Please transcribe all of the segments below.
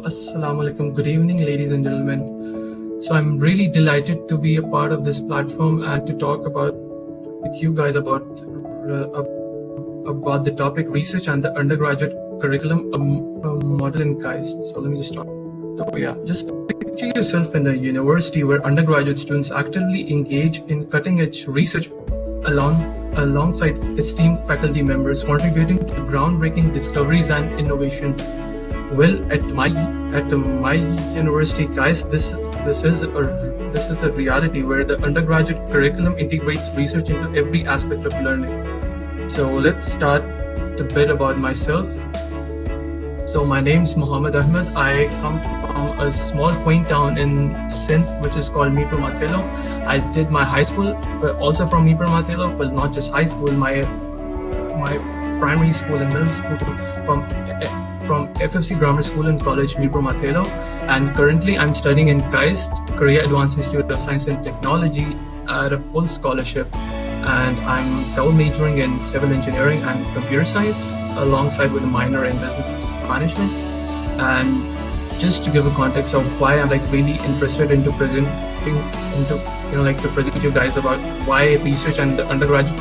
Assalamu alaikum. Good evening, ladies and gentlemen. So I'm really delighted to be a part of this platform and to talk with you guys about the topic research and the undergraduate curriculum, a model in KAIST. So let me just start. So yeah, just picture yourself in a university where undergraduate students actively engage in cutting-edge research alongside esteemed faculty members, contributing to groundbreaking discoveries and innovation. Well, at my university, KAIST, this is a reality where the undergraduate curriculum integrates research into every aspect of learning. So let's start a bit about myself. So my name is Ahmed. I come from a small quaint town in Sindh, which is called Mirpur Mathelo. I did my high school also from Mirpur Mathelo, but not just high school. My primary school and middle school from FFC Grammar School and College, Mirpur Mathelo, and currently I'm studying in KAIST, Korea Advanced Institute of Science and Technology, at a full scholarship, and I'm double majoring in civil engineering and computer science, alongside with a minor in business management. And just to give a context of why I'm really interested into presenting to present you guys about why research and the undergraduate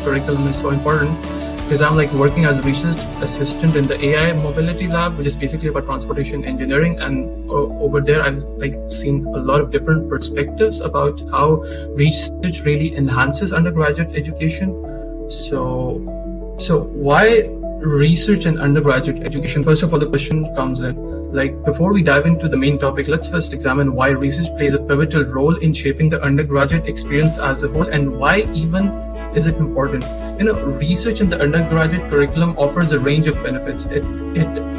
curriculum is so important, because I'm working as a research assistant in the AI mobility lab, which is basically about transportation engineering. And over there, I've seen a lot of different perspectives about how research really enhances undergraduate education. So why research and undergraduate education? First of all, the question comes in, before we dive into the main topic, let's first examine why research plays a pivotal role in shaping the undergraduate experience as a whole, and why even is it important. Research in the undergraduate curriculum offers a range of benefits. It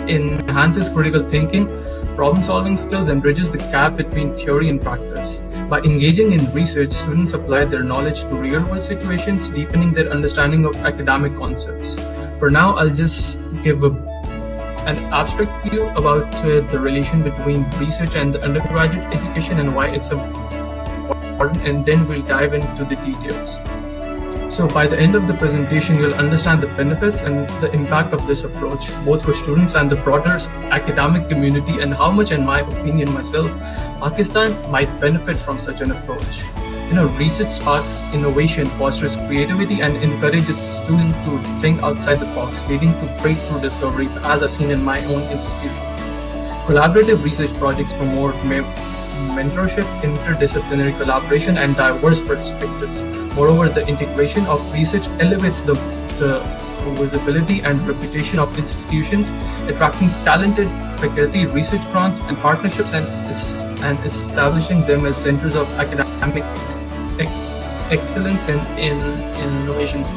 enhances critical thinking, problem-solving skills, and bridges the gap between theory and practice. By engaging in research, students apply their knowledge to real-world situations, deepening their understanding of academic concepts. For now, I'll just give an abstract view about the relation between research and the undergraduate education and why it's important, and then we'll dive into the details. So by the end of the presentation, you'll understand the benefits and the impact of this approach, both for students and the broader academic community, and how much, in my opinion myself, Pakistan might benefit from such an approach. Research sparks innovation, fosters creativity, and encourages students to think outside the box, leading to breakthrough discoveries, as I've seen in my own institution. Collaborative research projects promote mentorship, interdisciplinary collaboration, and diverse perspectives. Moreover, the integration of research elevates the visibility and reputation of institutions, attracting talented faculty, research grants, and partnerships, and establishing them as centers of academic excellence and innovations.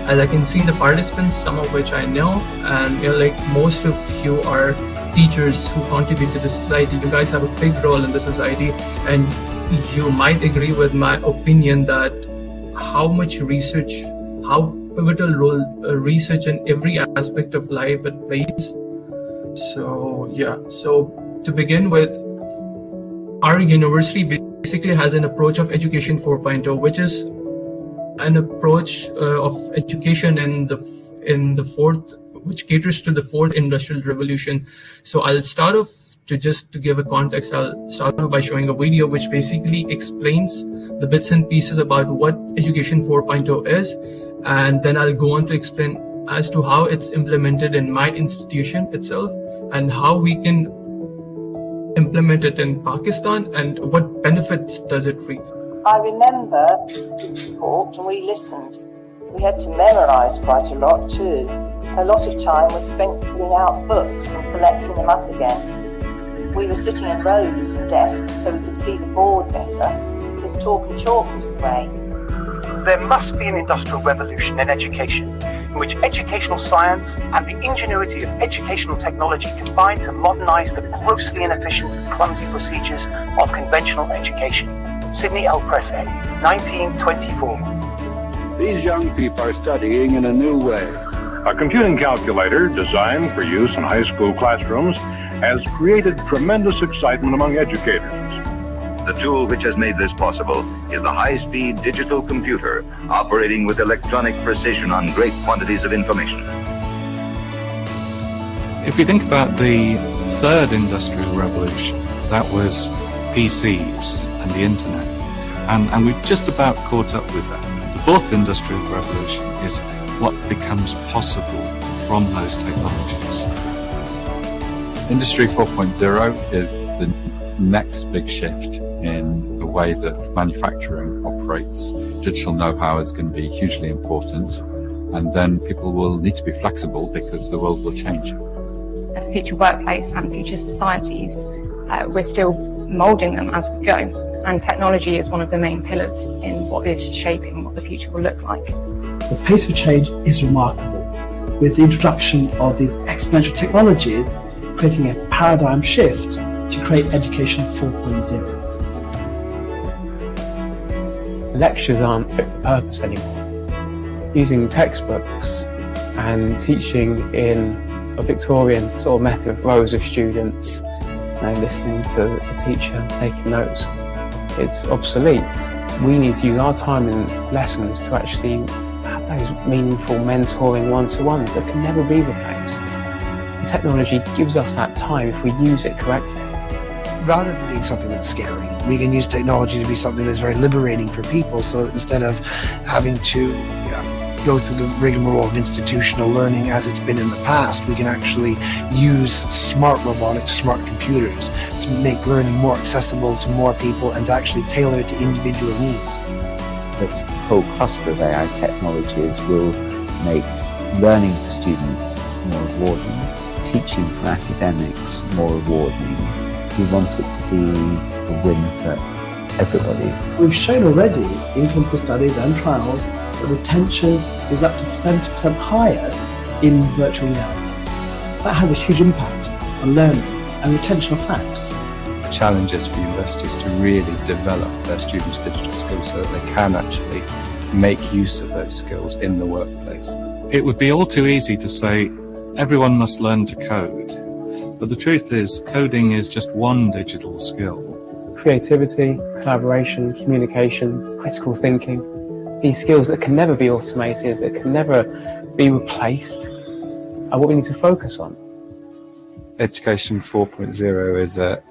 As I can see in the participants, some of which I know, and most of you are teachers who contribute to the society. You guys have a big role in the society, and you might agree with my opinion that how pivotal role research in every aspect of life it plays. So to begin with, our university basically has an approach of Education 4.0, which is an approach of education which caters to the fourth industrial revolution. So I'll start off to give a context. I'll start off by showing a video which basically explains the bits and pieces about what Education 4.0 is, and then I'll go on to explain as to how it's implemented in my institution itself, and how we can implement it in Pakistan, and what benefits does it reap. I remember we talked and we listened. We had to memorize quite a lot too. A lot of time was spent pulling out books and collecting them up again. We were sitting in rows and desks so we could see the board better, because talk and chalk was the way. There must be an industrial revolution in education, in which educational science and the ingenuity of educational technology combine to modernize the grossly inefficient and clumsy procedures of conventional education. Sydney L. Presshead, 1924. These young people are studying in a new way. A computing calculator designed for use in high school classrooms has created tremendous excitement among educators. The tool which has made this possible is the high-speed digital computer operating with electronic precision on great quantities of information. If we think about the third industrial revolution, that was PCs and the internet, and we've just about caught up with that. The fourth industrial revolution is what becomes possible from those technologies. Industry 4.0 is the next big shift in the way that manufacturing operates. Digital know-how is going to be hugely important, and then people will need to be flexible because the world will change. The future workplace and future societies, we're still moulding them as we go, and technology is one of the main pillars in what is shaping what the future will look like. The pace of change is remarkable, with the introduction of these exponential technologies creating a paradigm shift to create Education 4.0. Lectures aren't fit for purpose anymore. Using textbooks and teaching in a Victorian sort of method of rows of students, listening to the teacher, taking notes, it's obsolete. We need to use our time in lessons to actually have those meaningful mentoring one-to-ones that can never be replaced. The technology gives us that time if we use it correctly. Rather than being something that's scary, we can use technology to be something that's very liberating for people. So instead of having to go through the rigmarole of institutional learning as it's been in the past, we can actually use smart robotics, smart computers to make learning more accessible to more people and to actually tailor it to individual needs. This whole cluster of AI technologies will make learning for students more rewarding, teaching for academics more rewarding. We want it to be a win for everybody. We've shown already in clinical studies and trials that retention is up to 70% higher in virtual reality. That has a huge impact on learning and retention of facts. The challenge is for universities to really develop their students' digital skills so that they can actually make use of those skills in the workplace. It would be all too easy to say everyone must learn to code, but the truth is coding is just one digital skill. Creativity, collaboration, communication, critical thinking, these skills that can never be automated, that can never be replaced, are what we need to focus on. Education 4.0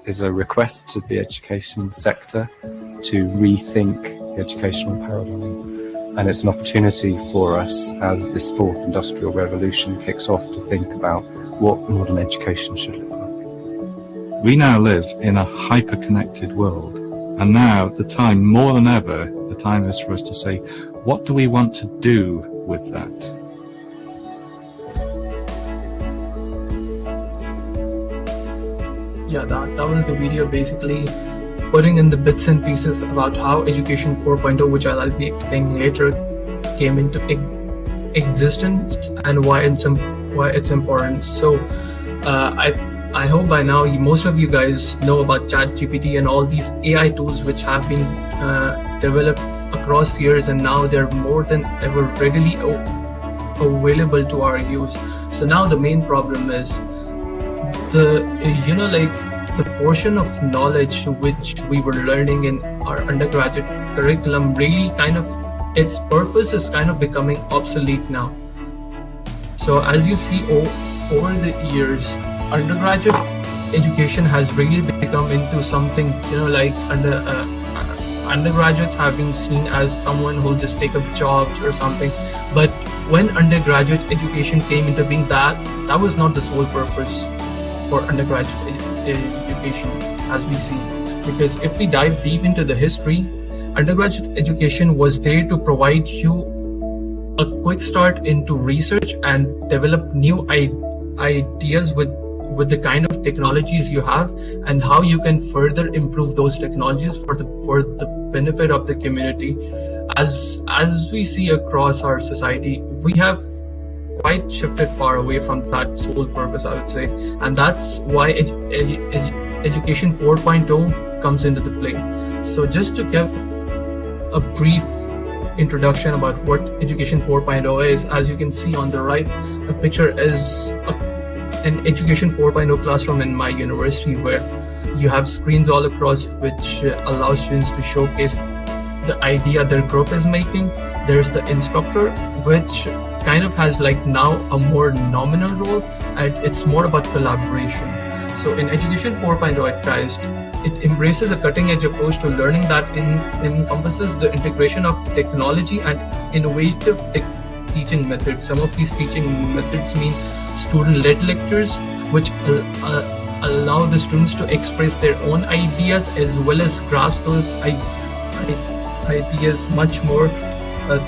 is a request to the education sector to rethink the educational paradigm, and it's an opportunity for us as this fourth industrial revolution kicks off to think about what modern education should look like. We now live in a hyper-connected world, and now the time, more than ever, the time is for us to say, what do we want to do with that? Yeah, that was the video, basically putting in the bits and pieces about how Education 4.0, which I'll be explaining later, came into existence and why it's important. So I hope by now most of you guys know about ChatGPT and all these AI tools which have been developed across the years, and now they're more than ever readily available to our use. So now the main problem is the portion of knowledge which we were learning in our undergraduate curriculum really its purpose is kind of becoming obsolete now. So as you see over the years, undergraduate education has really become into something, undergraduates have been seen as someone who'll just take up jobs or something. But when undergraduate education came into being, that was not the sole purpose for undergraduate education, as we see. Because if we dive deep into the history, undergraduate education was there to provide you a quick start into research and develop new ideas with the kind of technologies you have, and how you can further improve those technologies for the benefit of the community. As we see across our society, we have quite shifted far away from that sole purpose, I would say, and that's why Education 4.0 comes into the play. So just to give a brief introduction about what Education 4.0 is, as you can see on the right, the picture is an Education 4.0 classroom in my university, where you have screens all across which allow students to showcase the idea their group is making. There's the instructor, which kind of has now a more nominal role, and it's more about collaboration. So in Education 4.0 at KAIST, it embraces a cutting-edge approach to learning that encompasses the integration of technology and innovative teaching methods. Some of these teaching methods mean student-led lectures, which allow the students to express their own ideas as well as grasp those ideas much more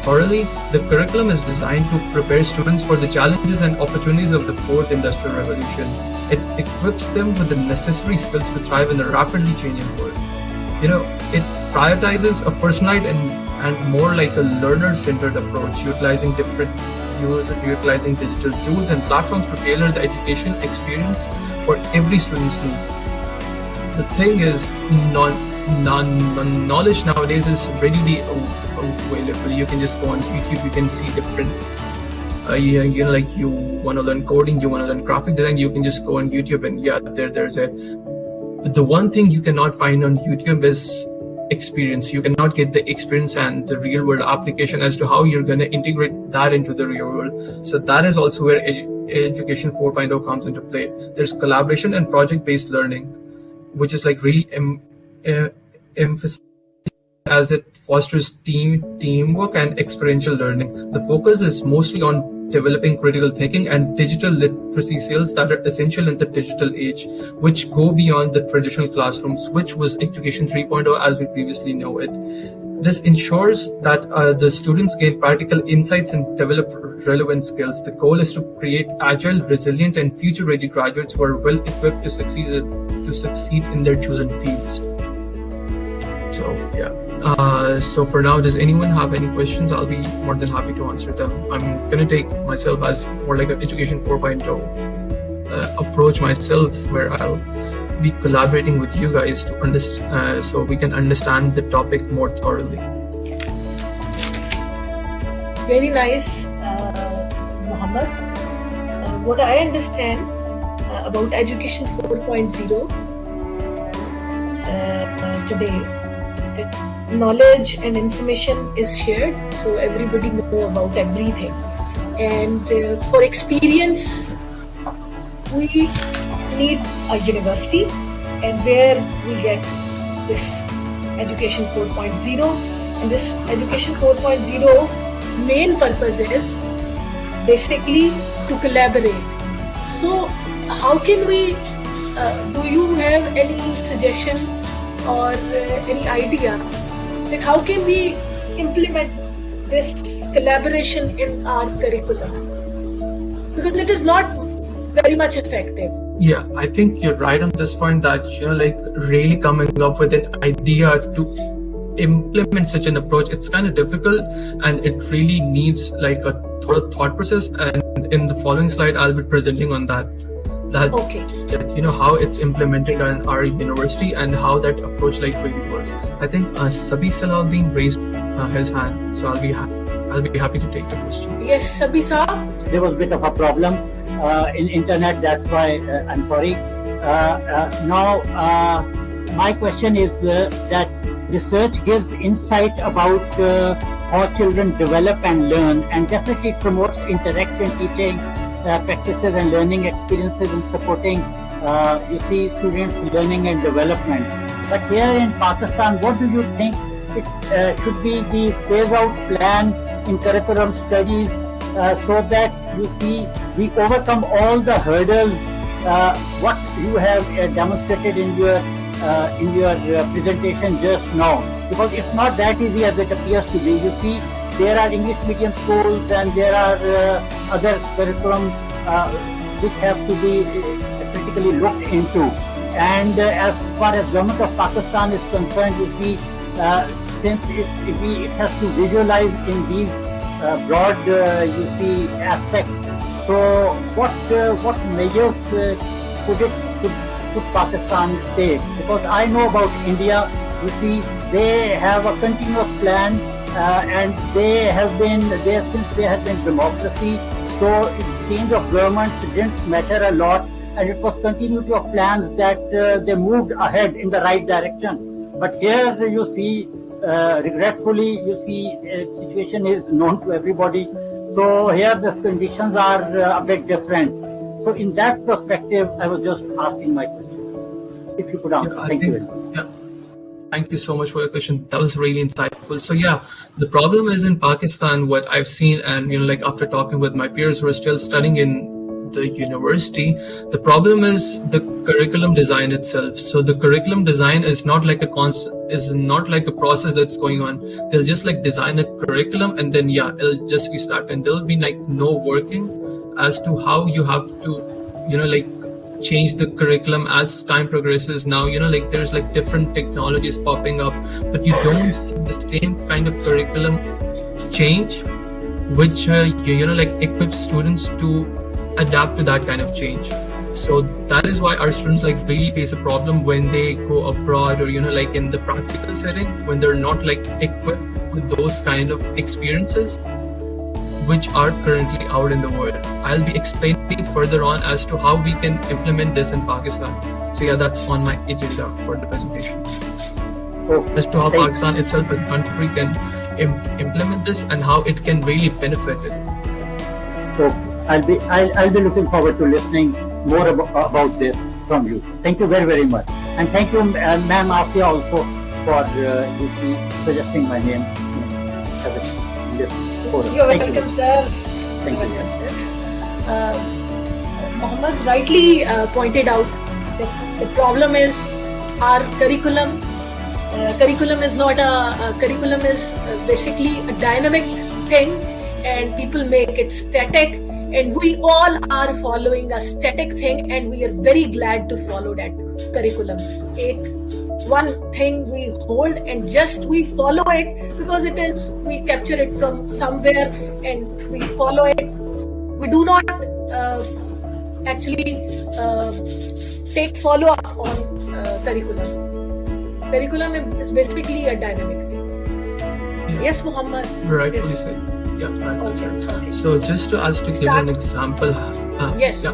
thoroughly. The curriculum is designed to prepare students for the challenges and opportunities of the fourth industrial revolution. It equips them with the necessary skills to thrive in a rapidly changing world. It prioritizes a personalized and more like a learner-centered approach, utilizing digital tools and platforms to tailor the education experience for every student's need. The thing is, knowledge nowadays is readily available. You can just go on YouTube, you can see different like you want to learn coding, you want to learn graphic design, you can just go on YouTube and there's the one thing you cannot find on YouTube is experience. You cannot get the experience and the real world application as to how you're going to integrate that into the real world. So that is also where Education 4.0 comes into play. There's collaboration and project-based learning, which is like really emphasized as it fosters teamwork and experiential learning. The focus is mostly on developing critical thinking and digital literacy skills that are essential in the digital age, which go beyond the traditional classrooms, which was Education 3.0 as we previously know it. This ensures that the students gain practical insights and develop relevant skills. The goal is to create agile, resilient, and future-ready graduates who are well equipped to succeed in their chosen fields. So yeah. So for now, does anyone have any questions? I'll be more than happy to answer them. I'm gonna take myself as more like an Education 4.0 approach myself, where I'll be collaborating with you guys to understand, so we can understand the topic more thoroughly. Very nice, Muhammad. What I understand about Education 4.0 today, that knowledge and information is shared, so everybody know about everything. And for experience, we need a university, and where we get this Education 4.0. And this Education 4.0 main purpose is basically to collaborate. So how can we, do you have any suggestion or any idea that how can we implement this collaboration in our curriculum? Because it is not very much effective. Yeah, I think you're right on this point that, like really coming up with an idea to implement such an approach, it's kind of difficult, and it really needs like a thought process. And in the following slide, I'll be presenting on that okay. How it's implemented in our university and how that approach like really works. I think Sabi Salahuddin raised his hand, so I'll be happy to take the question. Yes, Sabi Saab. There was a bit of a problem in internet, that's why I'm sorry. Now my question is that research gives insight about how children develop and learn, and definitely promotes interactive teaching practices and learning experiences in supporting students' learning and development. But here in Pakistan, what do you think it should be the phase-out plan in curriculum studies so that we overcome all the hurdles what you have demonstrated in your presentation just now? Because it's not that easy as it appears to be. You see, there are English medium schools and there are other curriculum which have to be critically looked into. And as far as Government of Pakistan is concerned, you see, since it has to visualize in these broad, aspects. So what measures could Pakistan take? Because I know about India, you see, they have a continuous plan, and they have been there since they have been democracy. So change of government didn't matter a lot, and it was continuity of plans that they moved ahead in the right direction. But here you see, regretfully, you see, situation is known to everybody. So here the conditions are a bit different. So in that perspective, I was just asking my question. If you could answer. Thank you. Yeah. Thank you so much for your question. That was really insightful. So yeah, the problem is in Pakistan, what I've seen, and like after talking with my peers who are still studying in the university, the problem is the curriculum design itself. So the curriculum design is not like a process that's going on. They'll just like design a curriculum and then it'll just be started, and there'll be like no working as to how you have to like change the curriculum as time progresses. Now like there's like different technologies popping up, but you don't see the same kind of curriculum change which like equips students to adapt to that kind of change. So that is why our students like really face a problem when they go abroad, or like in the practical setting, when they're not like equipped with those kind of experiences which are currently out in the world. I'll be explaining further on as to how we can implement this in Pakistan. So yeah, that's on my agenda for the presentation. As to how Pakistan itself as a country can implement this and how it can really benefit it. So I'll be looking forward to listening more about this from you. Thank you very, very much. And thank you, ma'am, Afia, also for suggesting my name. You're welcome, sir. Thank you. Welcome, sir. Mohammed rightly pointed out that the problem is our curriculum. Curriculum is not curriculum is basically a dynamic thing, and people make it static. And we all are following a static thing, and we are very glad to follow that curriculum. One thing we hold and just we follow it because we capture it from somewhere and we follow it. We do not actually take follow-up on curriculum. Curriculum is basically a dynamic thing. Yes, Muhammad? Rightfully said. Yeah, rightfully said. Okay. So just to give an example. Yes. Yeah.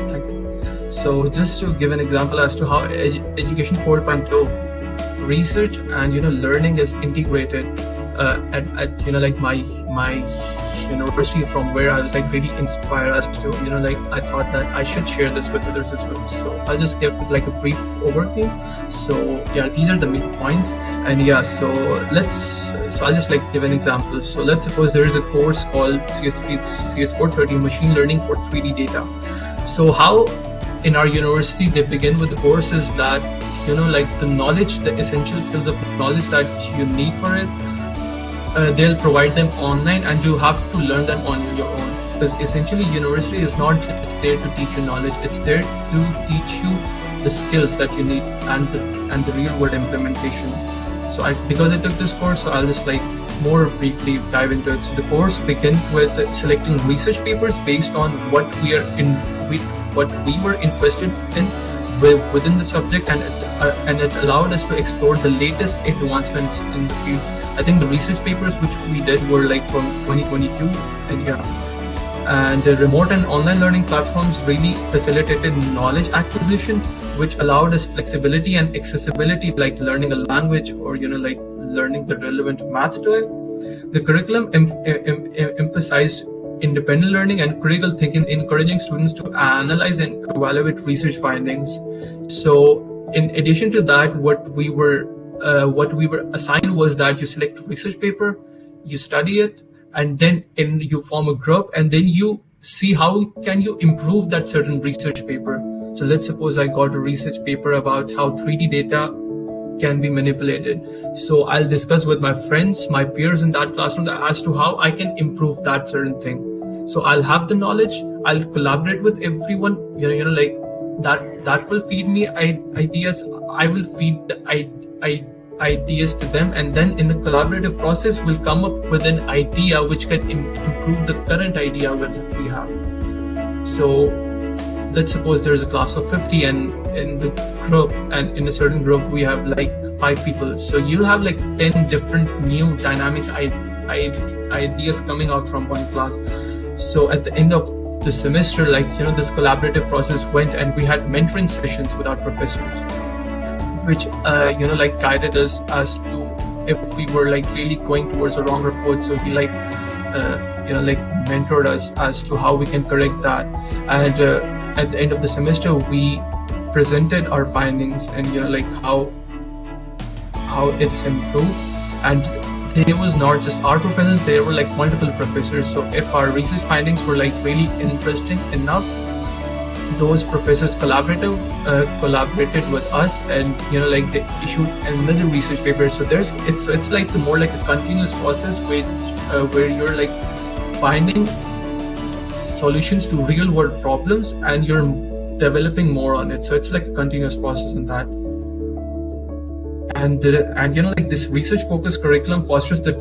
Thank you. So just to give an example as to how Education 4.0 research and learning is integrated at like my university, from where I was like really inspired as to like I thought that I should share this with others as well. So I'll just give like a brief overview. So yeah, these are the main points, and so I'll just like give an example. So let's suppose there is a course called CS430 Machine Learning for 3D Data. So how in our university they begin with the courses that like the knowledge, the essential skills of knowledge that you need for it, they'll provide them online, and you have to learn them on your own, because essentially university is not just there to teach you knowledge, it's there to teach you the skills that you need and the real world implementation. So because I took this course, so I'll just like more briefly dive into it. So the course begins with selecting research papers based on what we were interested in within the subject, and it allowed us to explore the latest advancements in the field. I think the research papers which we did were like from 2022, and the remote and online learning platforms really facilitated knowledge acquisition, which allowed us flexibility and accessibility, like learning a language or like learning the relevant math to it. The curriculum emphasized independent learning and critical thinking, encouraging students to analyze and evaluate research findings. So in addition to that, what we were assigned was that you select a research paper, you study it, and then you form a group, and then you see how can you improve that certain research paper. So let's suppose I got a research paper about how 3D data can be manipulated. So I'll discuss with my friends, my peers in that classroom as to how I can improve that certain thing. So I'll have the knowledge, I'll collaborate with everyone, like that will feed me ideas, I will feed the ideas to them, and then in the collaborative process we'll come up with an idea which can improve the current idea that we have. So let's suppose there's a class of 50, and in the group, and in a certain group we have like 5 people. So you'll have like 10 different new dynamic ideas coming out from one class. So at the end of the semester, like this collaborative process went, and we had mentoring sessions with our professors, which like guided us as to if we were like really going towards a wrong approach. So he like mentored us as to how we can correct that. And at the end of the semester we presented our findings and like how it's improved. And there was not just our professors, there were like multiple professors. So if our research findings were like really interesting enough, those professors collaborated with us, and like they issued another research paper. So it's like more like a continuous process where you're like finding solutions to real world problems and you're developing more on it. So it's like a continuous process in that. And like this research focused curriculum fosters the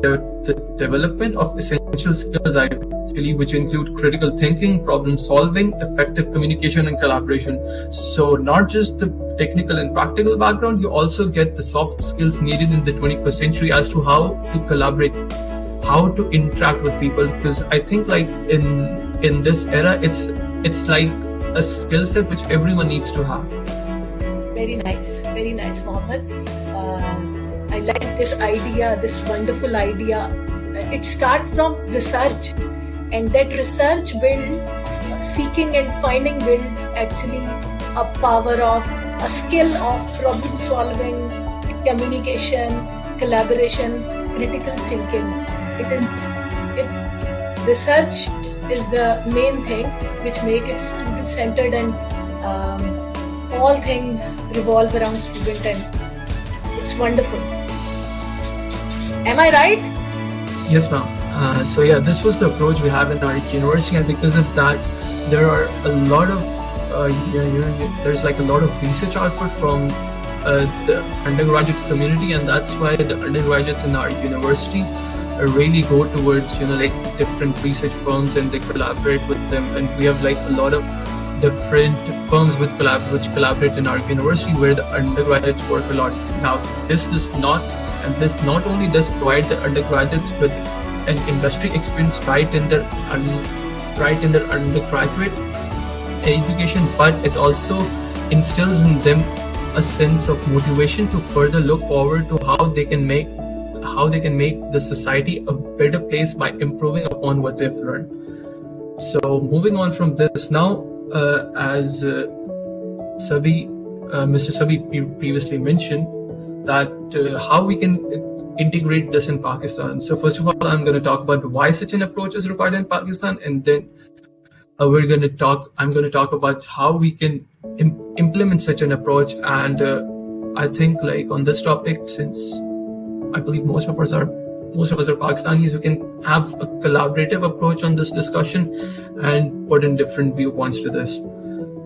development of essential skills, I believe, which include critical thinking, problem solving, effective communication, and collaboration. So not just the technical and practical background, you also get the soft skills needed in the 21st century as to how to collaborate, how to interact with people. Because I think like in this era, it's like a skill set which everyone needs to have. Very nice, Mohammed. I like this idea, this wonderful idea. It starts from research, and that research seeking and finding builds actually a power of a skill of problem solving, communication, collaboration, critical thinking. Research is the main thing which make it student centered, and all things revolve around student, and it's wonderful. Am I right? Yes, ma'am. So yeah, this was the approach we have in our university, and because of that, there are a lot of there's like a lot of research output from the undergraduate community, and that's why the undergraduates in our university really go towards like different research firms, and they collaborate with them. And we have like a lot of different firms which collaborate in our university, where the undergraduates work a lot. Now, this not only does provide the undergraduates with an industry experience right in their undergraduate education, but it also instills in them a sense of motivation to further look forward to how they can make the society a better place by improving upon what they've learned. So moving on from this now, as Mr. Sabi previously mentioned, that how we can integrate this in Pakistan. So first of all, I'm going to talk about why such an approach is required in Pakistan, and then I'm going to talk about how we can implement such an approach. And I think like on this topic, since I believe most of us are Pakistanis, we can have a collaborative approach on this discussion and put in different viewpoints to this.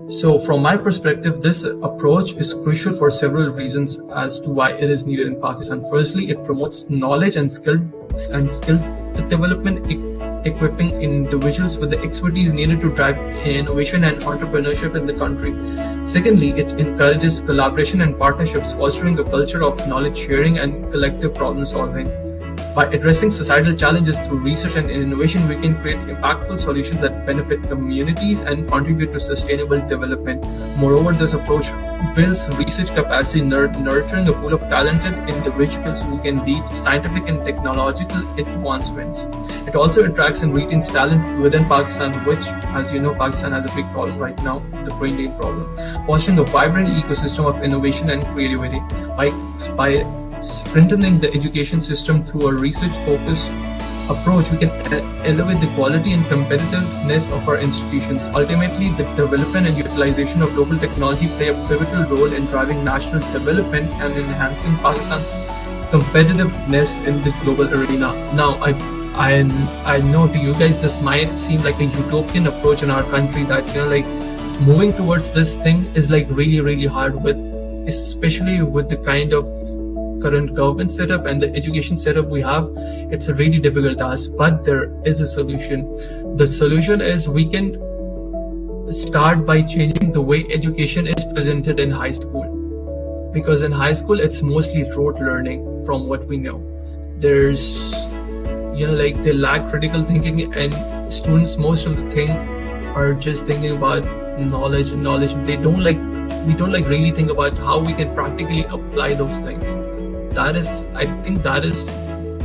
So from my perspective, this approach is crucial for several reasons as to why it is needed in Pakistan. Firstly, it promotes knowledge and skill development, equipping individuals with the expertise needed to drive innovation and entrepreneurship in the country. Secondly, it encourages collaboration and partnerships, fostering a culture of knowledge sharing and collective problem solving. By addressing societal challenges through research and innovation, we can create impactful solutions that benefit communities and contribute to sustainable development. Moreover, this approach builds research capacity, nurturing a pool of talented individuals who can lead scientific and technological advancements. It also attracts and retains talent within Pakistan, which, as you know, Pakistan has a big problem right now, the brain drain problem. Fostering a vibrant ecosystem of innovation and creativity. By strengthening the education system through a research-focused approach, we can elevate the quality and competitiveness of our institutions. Ultimately, the development and utilization of local technology play a pivotal role in driving national development and enhancing Pakistan's competitiveness in the global arena. Now, I know to you guys this might seem like a utopian approach in our country, that like moving towards this thing is like really hard, especially with the kind of current government setup and the education setup we have. It's a really difficult task, but there is a solution. The solution is we can start by changing the way education is presented in high school, because in high school it's mostly rote learning. From what we know, there's like they lack critical thinking, and students most of the thing are just thinking about knowledge. We don't really think about how we can practically apply those things. I think that is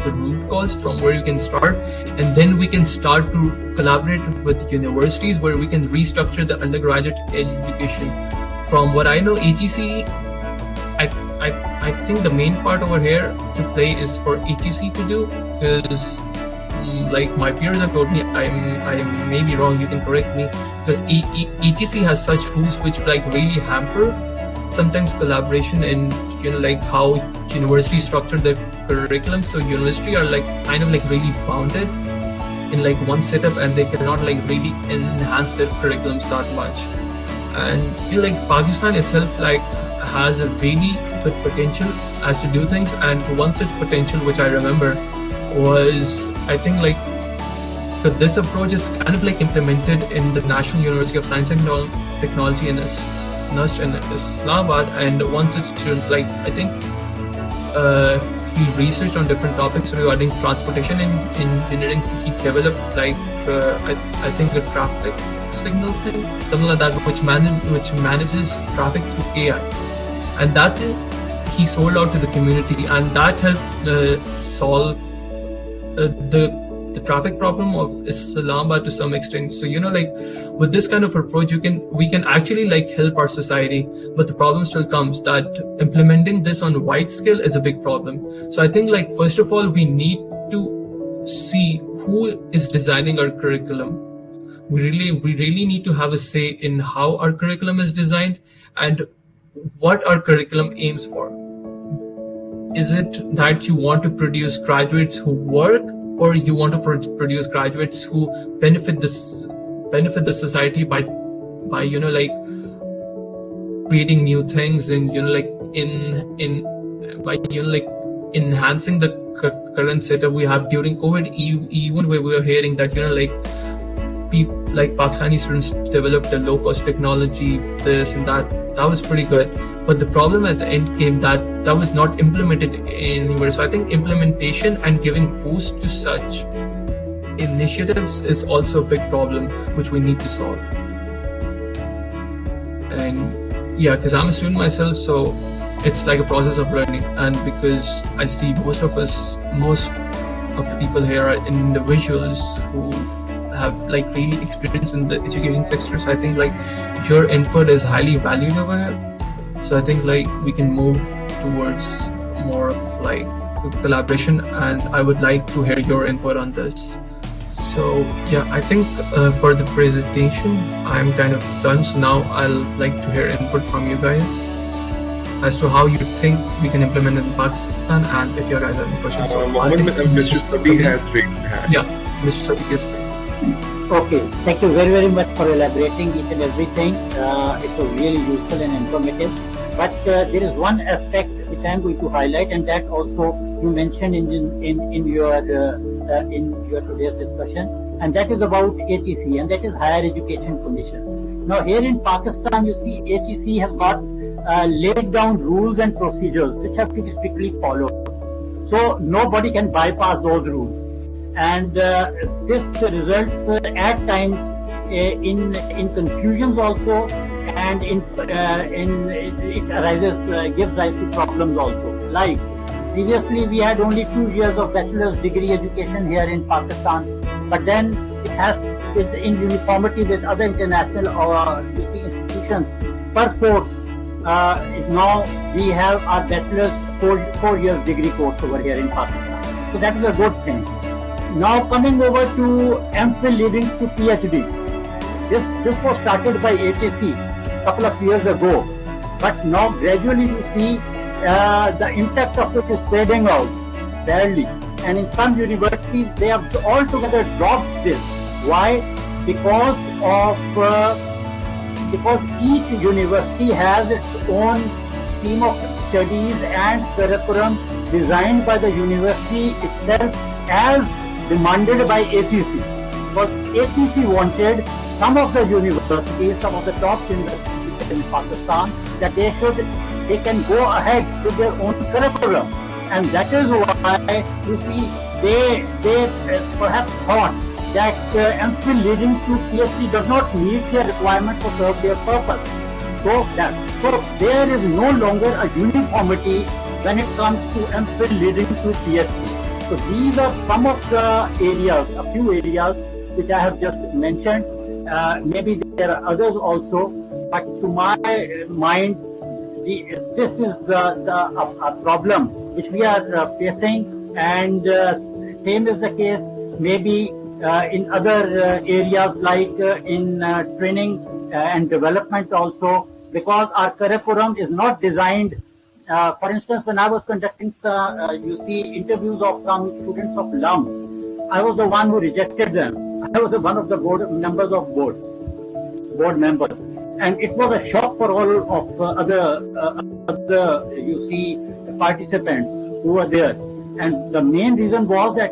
the root cause from where you can start, and then we can start to collaborate with universities where we can restructure the undergraduate education. From what I know, HEC, I think the main part over here to play is for HEC to do, because like my peers have told me, I may be wrong, you can correct me, because HEC has such rules which like really hamper sometimes collaboration and like how universities structure their curriculum. So university are like kind of like really bounded in like one setup, and they cannot like really enhance their curriculums that much. And like Pakistan itself like has a really good potential as to do things, and one such potential which I remember was, I think like this approach is kind of like implemented in the National University of Science and Technology in NUST in Islamabad, and one such student, like I think he researched on different topics regarding transportation and engineering. He developed like I think a traffic signal thing, something like that, which manages traffic through AI, and that he sold out to the community, and that helped solve the traffic problem of Islamabad to some extent. So like with this kind of approach, we can actually like help our society, but the problem still comes that implementing this on a wide scale is a big problem. So I think like first of all we need to see who is designing our curriculum. We really need to have a say in how our curriculum is designed and what our curriculum aims for. Is it that you want to produce graduates who work, or you want to produce graduates who benefit the society by like creating new things and like by like enhancing the current setup we have during COVID? Even where we were hearing that like people like Pakistani students developed a low-cost technology, this and that was pretty good. But the problem at the end came that was not implemented anywhere. So I think implementation and giving boost to such initiatives is also a big problem which we need to solve. And yeah, because I'm a student myself, so it's like a process of learning. And because I see most of the people here are individuals who have like really experience in the education sector. So I think like your input is highly valued over here. So I think like we can move towards more of like collaboration, and I would like to hear your input on this. So yeah, I think for the presentation I'm kind of done. So now I'll like to hear input from you guys as to how you think we can implement it in Pakistan, and if you guys have any questions. Mr. Sabi has raised his hand. Yeah, Mr. Sabi is. Okay, thank you very much for elaborating each and everything. It was really useful and informative. But there is one aspect which I am going to highlight, and that also you mentioned in your today's discussion, and that is about HEC, and that is Higher Education Commission. Now here in Pakistan, you see HEC has got laid down rules and procedures which have to be strictly followed. So nobody can bypass those rules. And this results at times in confusions also, and it arises gives rise to problems also. Like previously we had only 2 years of bachelor's degree education here in Pakistan, but then it's in uniformity with other international or institutions. Per course, now we have our bachelor's 4 years degree course over here in Pakistan. So that is a good thing. Now coming over to MPhil leading to PhD. This was started by HEC a couple of years ago, but now gradually you see the impact of it is fading out barely, and in some universities they have altogether dropped this. Why? Because each university has its own scheme of studies and curriculum designed by the university itself as demanded by HEC. Because HEC wanted some of the universities, some of the top universities in Pakistan, that they can go ahead with their own curriculum, and that is why you see they perhaps thought that MPhil leading to PhD does not meet their requirement to serve their purpose. So there is no longer a uniformity when it comes to MPhil leading to PhD. So these are some of the areas, a few areas which I have just mentioned. Maybe there are others also, but to my mind, this is a problem which we are facing, and same is the case maybe in other areas like in training and development also, because our curriculum is not designed. For instance, when I was conducting interviews of some students of LUMS, I was the one who rejected them. I was one of the board members of board members, and it was a shock for all of other participants who were there. And the main reason was that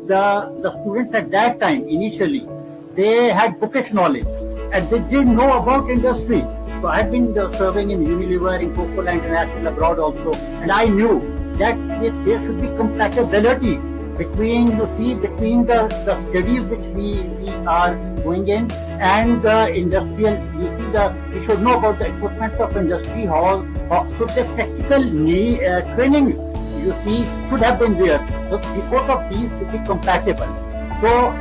the students at that time initially they had bookish knowledge and they didn't know about industry. So I had been serving in Unilever, in Coca-Cola International abroad also, and I knew that there should be compatibility between the studies which we are going in and the industrial. We should know about the equipment of industry hall. So the technical training should have been there. So because of these to be compatible. So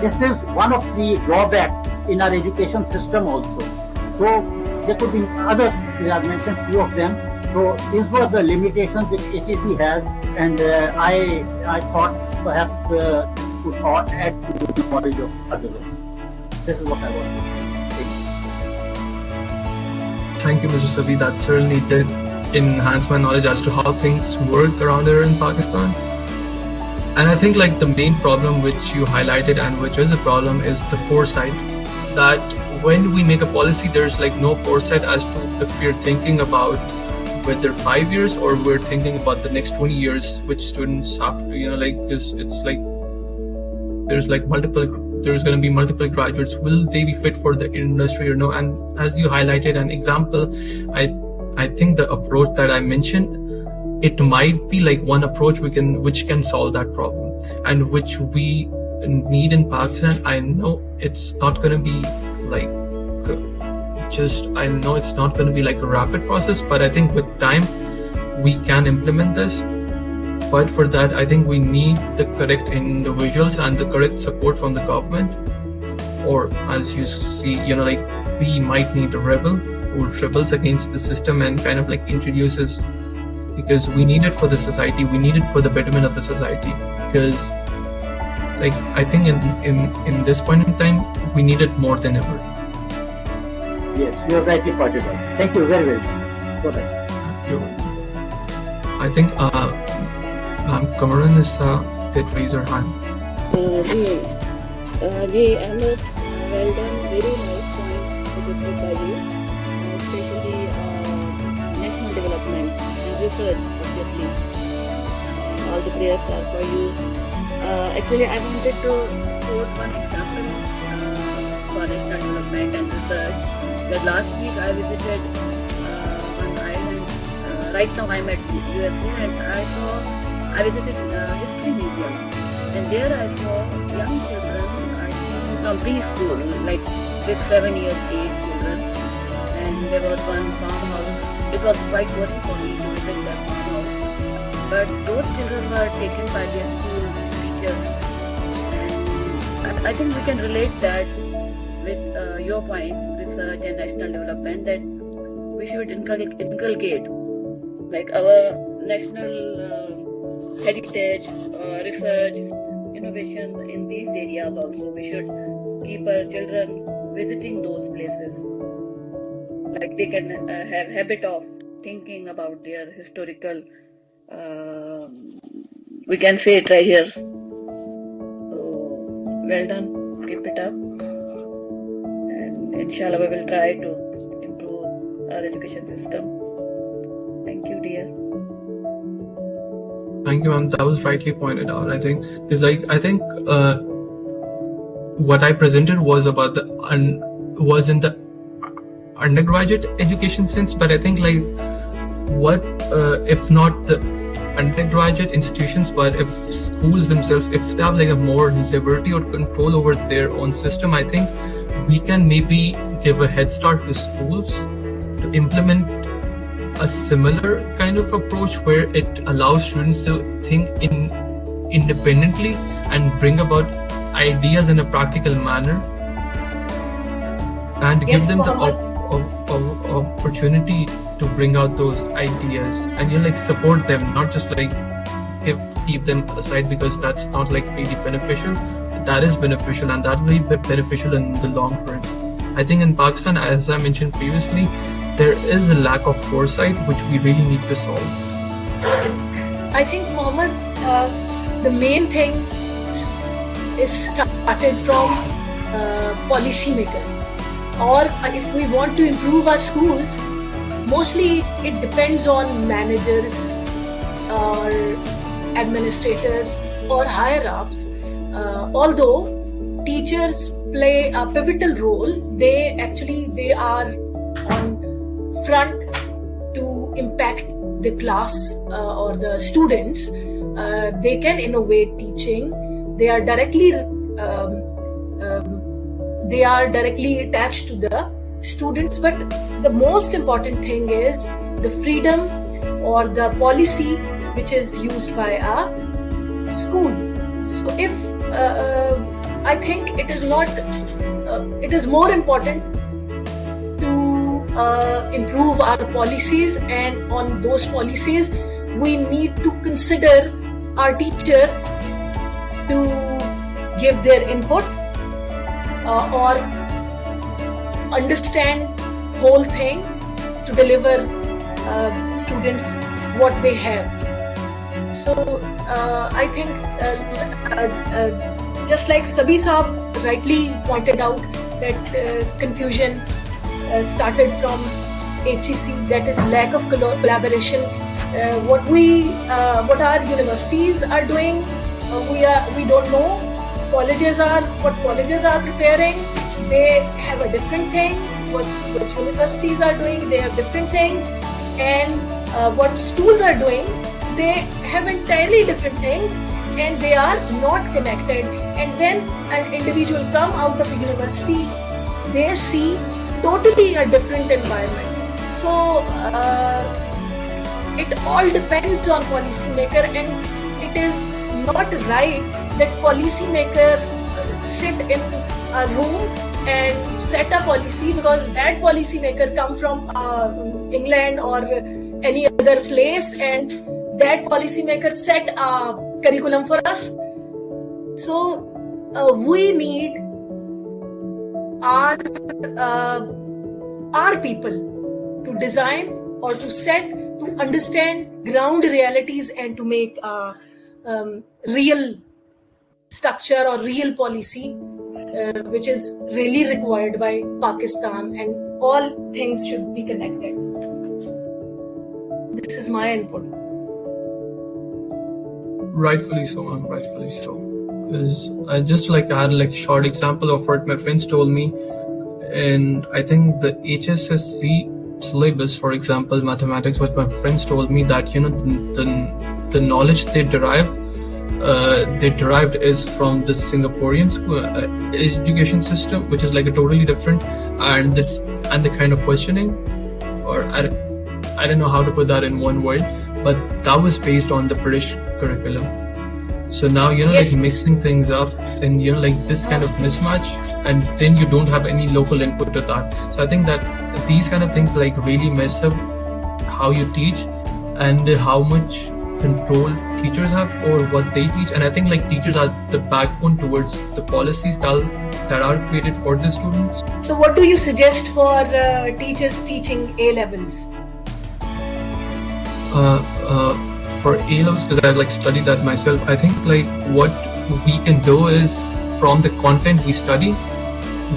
this is one of the drawbacks in our education system also. So there could be others. I have mentioned few of them. So these were the limitations which ATC has, and I thought perhaps could add to the knowledge of others. This is what I want to say. Thank you, Mr. Sabi. That certainly did enhance my knowledge as to how things work around here in Pakistan. And I think like the main problem which you highlighted and which is a problem is the foresight, that when we make a policy, there's like no foresight as to if we're thinking about whether 5 years or we're thinking about the next 20 years, which students have to, because it's like there's going to be multiple graduates. Will they be fit for the industry or no? And as you highlighted an example, I think the approach that I mentioned, it might be like one approach which can solve that problem, and which we need in Pakistan. I know it's not going to be like it's not going to be like a rapid process, but I think with time we can implement this. But for that, I think we need the correct individuals and the correct support from the government. Or as you see, we might need a rebel who rebels against the system and kind of like introduces, because we need it for the society, we need it for the betterment of the society. Because like I think in this point in time, we need it more than ever. Yes, you are rightly pointed out. Thank you very much. Go ahead. I think Cameron is did raise her hand. Ahmed, well done. Very nice point suggested by you, especially national development and research, obviously. All the prayers are for you. Actually, I wanted to quote one example for national development and research. That last week I visited one island. Right now I'm at USA, and I visited History Museum, and there I saw young children, I think from preschool, like 6-7 years age children, and there was one farmhouse. It was quite worrying for me to visit that farmhouse, but those children were taken by their school teachers, and I think we can relate that with your point, research and national development, that we should inculcate like our national heritage, research, innovation in these areas also. We should keep our children visiting those places. Like they can have habit of thinking about their historical, we can say, treasures. So, well done. Keep it up. And inshallah we will try to improve our education system. Thank you, dear. Thank you, ma'am. That was rightly pointed out. I think what I presented was about was in the undergraduate education sense, but I think like what if not the undergraduate institutions, but if schools themselves, if they have like a more liberty or control over their own system, I think we can maybe give a head start to schools to implement a similar kind of approach where it allows students to think in independently and bring about ideas in a practical manner, and give them the opportunity to bring out those ideas, and like support them, not just like keep them aside, because that's not like really beneficial. That is beneficial, and that will be beneficial in the long run. I think in Pakistan, as I mentioned previously, there is a lack of foresight which we really need to solve. I think, Mohammed, the main thing is started from policymaker. Or if we want to improve our schools, mostly it depends on managers or administrators or higher-ups. Although teachers play a pivotal role, they are on front to impact the class or the students. They can innovate teaching. They are directly attached to the students, but the most important thing is the freedom or the policy which is used by a school. So if I think it is more important to improve our policies, and on those policies we need to consider our teachers to give their input or understand whole thing to deliver students what they have. So I think just like Sabi Saab rightly pointed out, that confusion started from HEC, that is lack of collaboration. What our universities are doing, we don't know. What colleges are preparing, they have a different thing. What universities are doing, they have different things. And what schools are doing, they have entirely different things, and they are not connected. And when an individual come out of a university, they see totally a different environment. So it all depends on policymaker, and it is not right that policymaker sit in a room and set a policy, because that policymaker come from England or any other place, and that policymaker set a curriculum for us. So we need our people to design or to set, to understand ground realities, and to make real structure or real policy which is really required by Pakistan, and all things should be connected. This is my input. Rightfully so, man. Rightfully so. Because I just had a short example of what my friends told me, and I think the HSSC syllabus, for example, mathematics, what my friends told me, that the knowledge they derived is from the Singaporean school education system, which is a totally different, and the kind of questioning, or I don't know how to put that in one word, but that was based on the British curriculum. So now yes, mixing things up, and this kind of mismatch, and then you don't have any local input to that. So I think that these kind of things really mess up how you teach and how much control teachers have over what they teach. And I think teachers are the backbone towards the policies that are created for the students. So what do you suggest for teachers teaching A-levels? For A-levels, because I've studied that myself, I think what we can do is, from the content we study,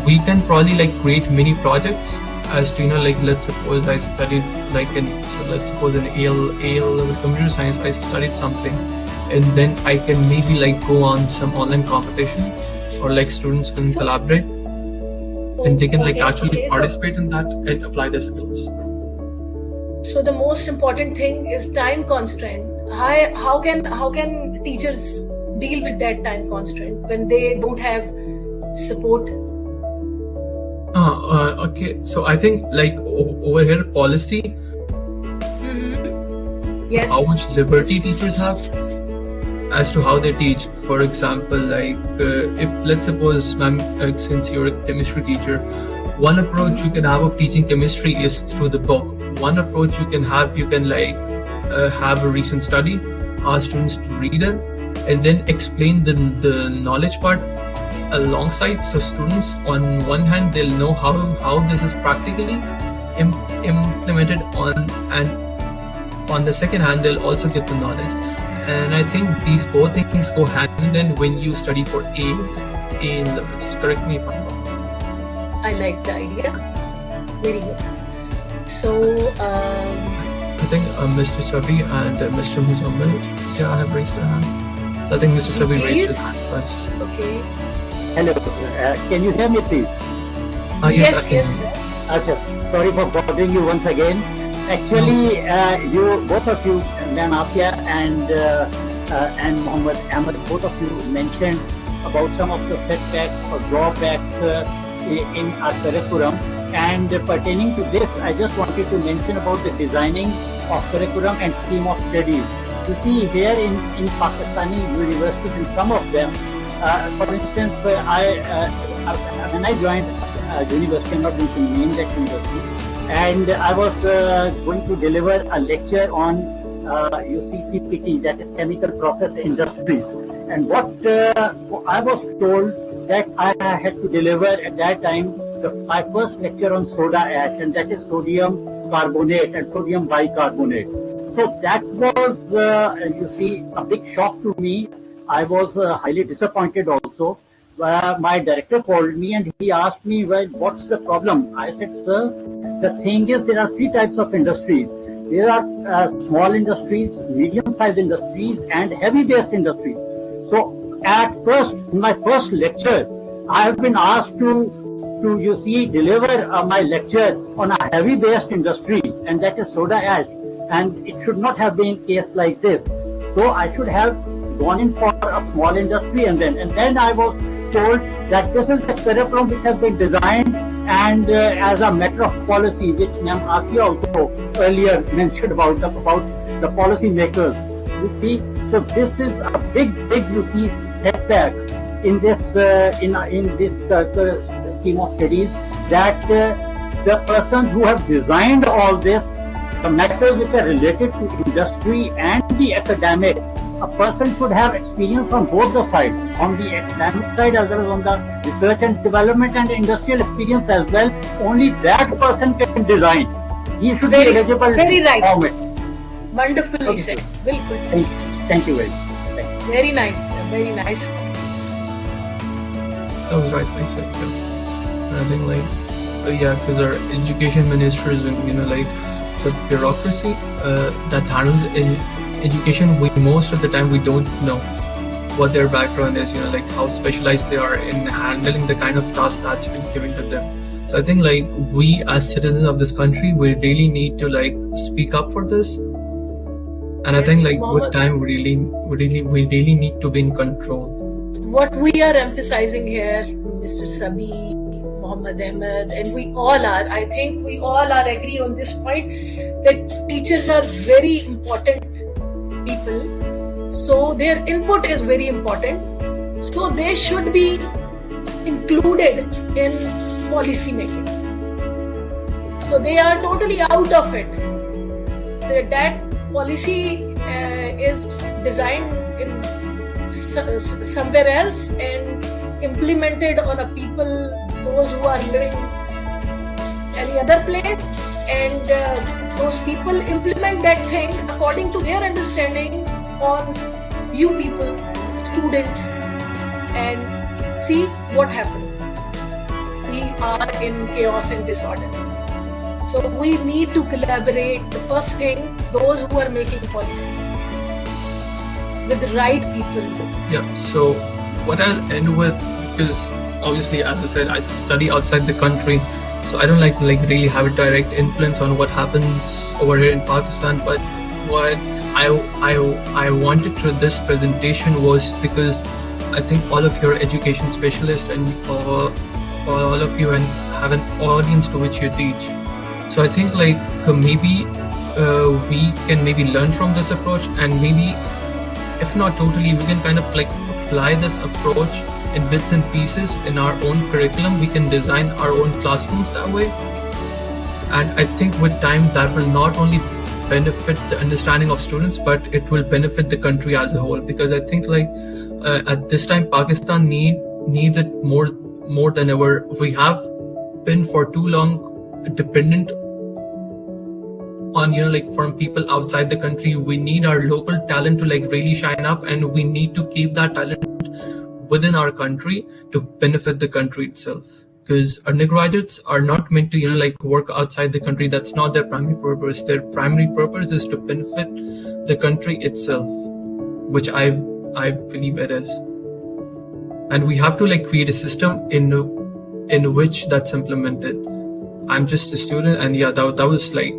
we can probably create mini projects as to let's suppose I studied let's suppose in A-level computer science, I studied something, and then I can maybe go on some online competition, or students can collaborate, and they can actually participate in that and apply their skills. So the most important thing is time constraint. How can teachers deal with that time constraint when they don't have support? Okay. So I think over here, policy. Yes. How much liberty teachers have, as to how they teach. For example, like if let's suppose, ma'am, since you're a chemistry teacher, one approach you can have of teaching chemistry is through the book. One approach you can have like have a recent study, ask students to read it, and then explain the knowledge part alongside. So students, on one hand, they'll know how this is practically implemented and on the second hand, they'll also get the knowledge. And I think these both things go hand in hand when you study for A levels. Correct me if I'm wrong. I like the idea. Very good. So, I think Mr. Sabi and Mr. Muzammil have raised their hand. So I think Mr. Sabi raised his hand first. Okay. Hello, can you hear me please? Yes. Okay. Sorry for bothering you once again. Actually, you, both of you, Ma'am Afia and Muhammad Ahmed, both of you mentioned about some of the setbacks or drawbacks in our curriculum. And pertaining to this, I just wanted to mention about the designing of curriculum and scheme of studies. You see, here in Pakistani universities, in some of them, for instance, when I joined university, I'm not going to name that university, and I was going to deliver a lecture on CPT, that is Chemical Process Industries. And what I was told that I had to deliver at that time my first lecture on soda ash, and that is sodium carbonate and sodium bicarbonate. So that was, you see, a big shock to me. I was highly disappointed also. My director called me and he asked me, well, what's the problem? I said, sir, the thing is there are three types of industries. There are small industries, medium-sized industries, and heavy-based industries. So at first, in my first lecture, I have been asked to you see, deliver my lecture on a heavy-based industry, and that is soda ash. And it should not have been case like this. So I should have gone in for a small industry, and then I was told that this is the curriculum which has been designed and as a matter of policy, which Ma'am Afia also earlier mentioned about the policy makers. You see, so this is a big you see setback in this scheme of studies, that the persons who have designed all this, the matters which are related to industry and the academics, a person should have experience on both the sides, on the academic side as well as on the research and development and industrial experience as well. Only that person can design. He should be eligible to perform it. Wonderfully said. Very good. Thank you very much. Very nice. Very nice. That was rightly said. I think because our education ministers and the bureaucracy that handles education, most of the time we don't know what their background is, like how specialized they are in handling the kind of task that's been given to them. So I think we as citizens of this country, we really need to speak up for this. And I think with time we really need to be in control. What we are emphasizing here, Mr. Sabi, Muhammad Ahmed, and we all are, I think we all are agree on this point, that teachers are very important people. So their input is very important. So they should be included in policy making. So they are totally out of it. That policy is designed in somewhere else and implemented on a people, those who are living any other place, and those people implement that thing according to their understanding on you people, students, and see what happens. We are in chaos and disorder. So we need to collaborate. The first thing, those who are making policies with the right people. Yeah, so what I'll end with, because obviously, as I said, I study outside the country, so I don't really have a direct influence on what happens over here in Pakistan. But what I wanted through this presentation was because I think all of you are education specialists and all of you have an audience to which you teach. So I think maybe we can maybe learn from this approach and maybe if not totally, we can kind of like apply this approach in bits and pieces in our own curriculum. We can design our own classrooms that way. And I think with time that will not only benefit the understanding of students, but it will benefit the country as a whole. Because I think like at this time, Pakistan needs it more than ever. We have been for too long dependent on, like from people outside the country. We need our local talent to like really shine up, and we need to keep that talent within our country to benefit the country itself. Because undergraduates are not meant to, like work outside the country. That's not their primary purpose. Their primary purpose is to benefit the country itself, which I believe it is. And we have to like create a system in which that's implemented. I'm just a student, and yeah, that was like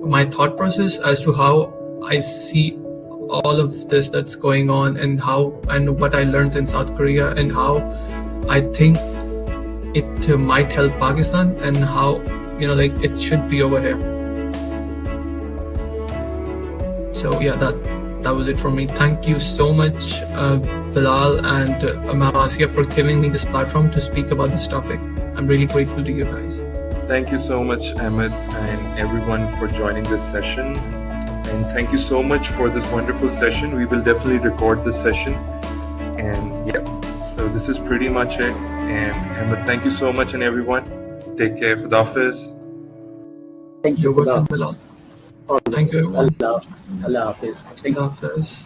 my thought process as to how I see all of this that's going on, and what I learned in South Korea, and how I think it might help Pakistan, and how like it should be over here. So yeah, that was it from me. Thank you so much, Bilal and Amasia, for giving me this platform to speak about this topic. I'm really grateful to you guys. Thank you so much, Ahmed, and everyone for joining this session. And thank you so much for this wonderful session. We will definitely record this session. And yeah, so this is pretty much it. And Ahmed, thank you so much, and everyone. Take care. Khuda Hafiz. Thank you. You're welcome, Bilal. Thank you, everyone. Allah Hafiz. Khuda Hafiz.